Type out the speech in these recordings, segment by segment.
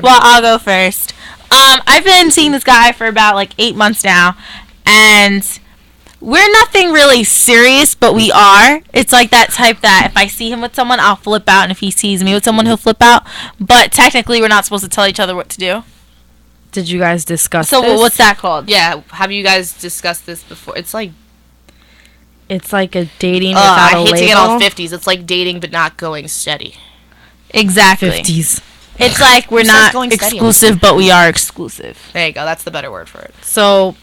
Well, I'll go first. I've been seeing this guy for about like 8 months now, and we're nothing really serious, but we are. It's like that type that if I see him with someone, I'll flip out, and if he sees me with someone, he'll flip out. But technically, we're not supposed to tell each other what to do. Did you guys discuss So this? what's that called? Yeah, have you guys discussed this before? It's like It's like a dating without a I hate label. to get all 50s. It's like dating but not going steady. Exactly. 50s. It's like we're Who says not going steady? exclusive, but we are exclusive. There you go. That's the better word for it. So,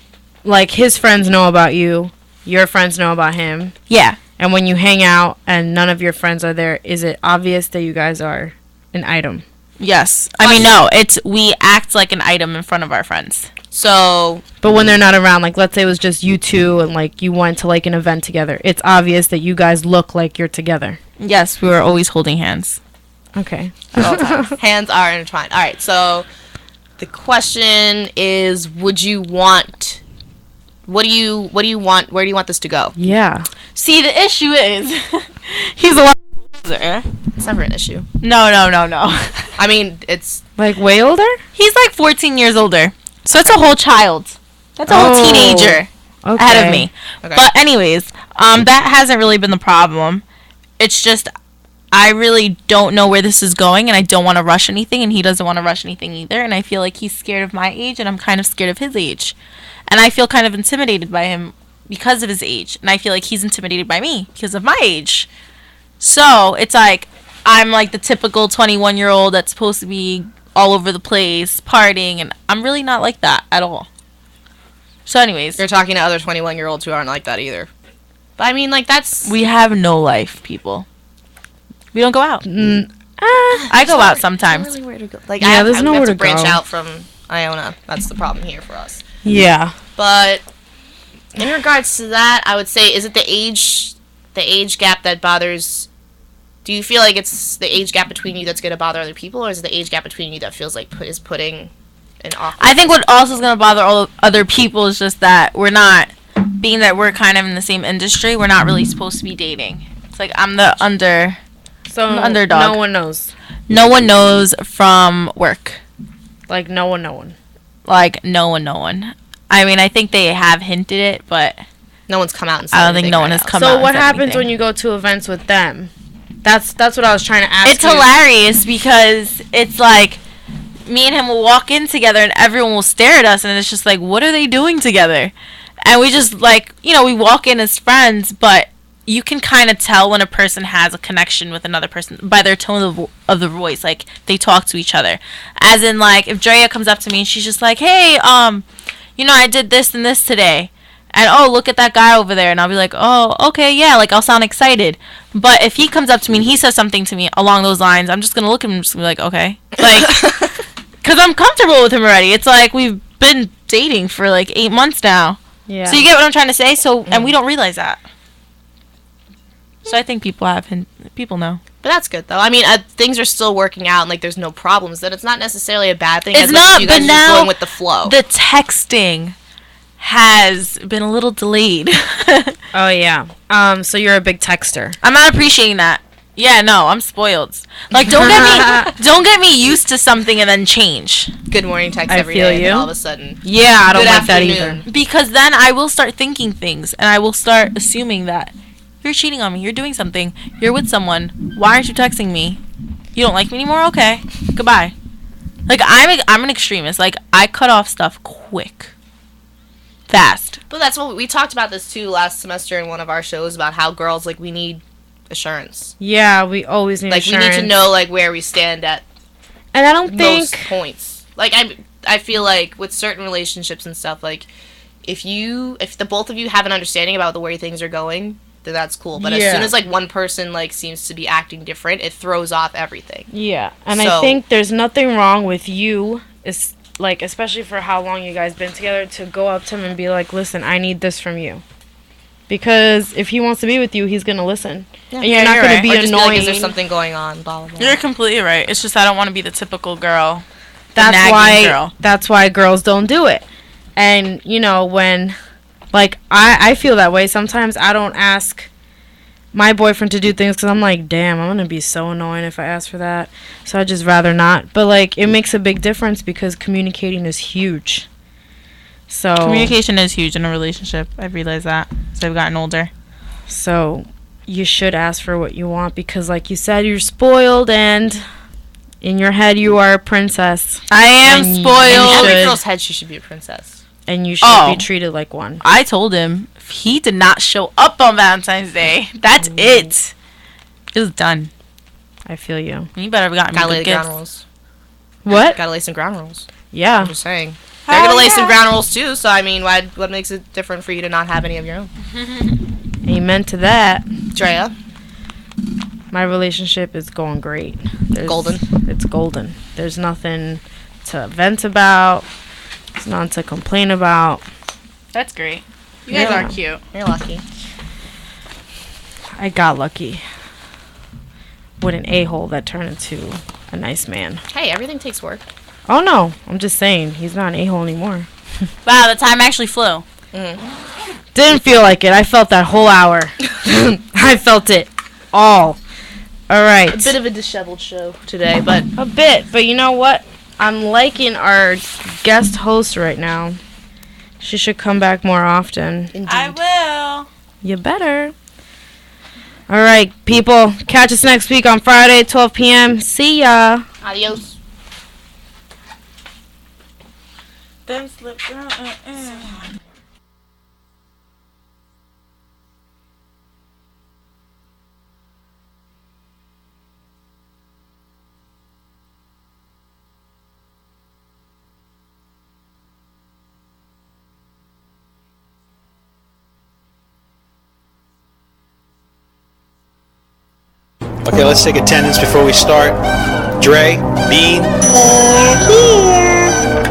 like, his friends know about you. Your friends know about him. Yeah. And when you hang out and none of your friends are there, is it obvious that you guys are an item? Yes. I mean, no. It's we act like an item in front of our friends. So, But when they're not around, like, let's say it was just you two and, like, you went to, like, an event together. It's obvious that you guys look like you're together. Yes, we were always holding hands. Okay. at all times. Hands are intertwined. All right. So, the question is, would you want? What do you want? Where do you want this to go? Yeah. See, the issue is he's a lot older. It's never an issue. No. I mean, it's Like, way older? He's like 14 years older. So that's a whole child. That's a whole Oh, teenager Okay. ahead of me. okay. But anyways, that hasn't really been the problem. It's just I really don't know where this is going, and I don't want to rush anything, and he doesn't want to rush anything either. And I feel like he's scared of my age, and I'm kind of scared of his age. And I feel kind of intimidated by him because of his age. And I feel like he's intimidated by me because of my age. So it's like I'm like the typical 21-year-old that's supposed to be all over the place, partying, and I'm really not like that at all. So anyways, you're talking to other 21-year-olds who aren't like that either. But I mean, like, that's we have no life, people. We don't go out. I go out sometimes. Really where to go. Like, Yeah, there's I nowhere have to to branch go. out from Iona. That's the problem here for us. Yeah. But in regards to that, I would say, is it the age gap that bothers? Do you feel like it's the age gap between you that's going to bother other people, or is it the age gap between you that feels like is putting an awkward? I think what also is going to bother all other people is just that we're not, being that we're kind of in the same industry, we're not really supposed to be dating. It's like I'm the So, underdog. no one knows. No one knows from work. Like, no one. Like, no one. I mean, I think they have hinted it, but No one's come out and said I don't think anything no right one has now. come out So and what said happens anything. when you go to events with them? That's what I was trying to ask It's you. hilarious because it's like me and him will walk in together and everyone will stare at us and it's just like, what are they doing together? And we just like, we walk in as friends, but you can kind of tell when a person has a connection with another person by their tone of the voice. Like, they talk to each other. As in, like, if Drea comes up to me and she's just like, hey, I did this and this today. And, oh, look at that guy over there. And I'll be like, oh, okay, yeah. Like, I'll sound excited. But if he comes up to me and he says something to me along those lines, I'm just going to look at him and just be like, okay. Like, because I'm comfortable with him already. It's like we've been dating for, like, 8 months now. Yeah. So you get what I'm trying to say? So, and we don't realize that. So I think people know. But that's good though. I mean, things are still working out, and like there's no problems. Then it's not necessarily a bad thing. It's as not, you but guys are just now going with the flow. the texting has been a little delayed. Oh, yeah. So you're a big texter. I'm not appreciating that. Yeah, no, I'm spoiled. Like, don't get me used to something and then change. Good morning text I every feel day, and then you. all of a sudden, Yeah, I don't Good like that afternoon. either. Because then I will start thinking things and I will start assuming that you're cheating on me. You're doing something. You're with someone. Why aren't you texting me? You don't like me anymore? Okay. Goodbye. Like, I'm an extremist. Like, I cut off stuff quick. Fast. But that's what we talked about this too last semester in one of our shows about how girls we need assurance. Yeah, we always need Like assurance. we need to know where we stand at And I don't those think... points. Like I feel like with certain relationships and stuff, like if the both of you have an understanding about the way things are going, then that's cool. But as Yeah. soon as one person seems to be acting different, it throws off everything. Yeah, and I So- think there's nothing wrong with you, especially for how long you guys been together, to go up to him and be like, listen, I need this from you. Because if he wants to be with you, he's going to listen. And you're not you're going right. to Or be just annoying. be like, is there something going on? Blah blah blah. You're completely right. It's just I don't want to be the typical girl. The That's nagging girl. That's why girls don't do it. And, when, I feel that way. Sometimes I don't ask my boyfriend to do things because I'm like, damn, I'm gonna be so annoying if I ask for that. So I'd just rather not. But like, it makes a big difference because communicating is huge. So Communication is huge in a relationship. I've realized that as I've gotten older. So you should ask for what you want because, like you said, you're spoiled and in your head you are a princess. I am And spoiled. In every girl's head, she should be a princess. And you should be treated like one. I told him if he did not show up on Valentine's Day, that's it. It was done. I feel you. You better have gotten Gotta me lay good the ground gifts. rules. What? Gotta lay some ground rules. Yeah. I'm just saying. They're gonna lay some ground rules too. So I mean, what makes it different for you to not have any of your own? Amen to that. Drea, My relationship is going great. Golden. It's golden. There's nothing to vent about. There's nothing to complain about. That's great. You guys guys are are cute. you're lucky. I got lucky with an a-hole that turned into a nice man. Hey, everything takes work. Oh no, I'm just saying he's not an a-hole anymore. Wow, the time actually flew. Didn't feel like it. I felt that whole hour. I felt it all. All right. A bit of a disheveled show today, but A bit, but you know what? I'm liking our guest host right now. She should come back more often. indeed. I will. You better. All right, people. Catch us next week on Friday, 12 p.m. See ya. Adios. Then slip. Okay, let's take attendance before we start. Dre, Bean.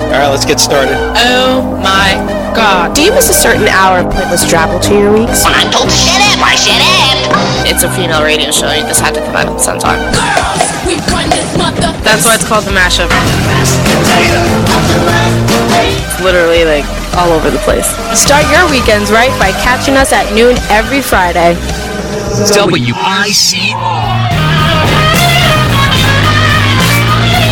Alright, let's get started. Oh my god. Do you miss a certain hour of pointless travel to your weeks? When I'm told to shut up, I shut up. It's a female radio show. You just had to come out at the same time. That's why it's called the mashup. It's literally like all over the place. Start your weekends right by catching us at noon every Friday. WICR.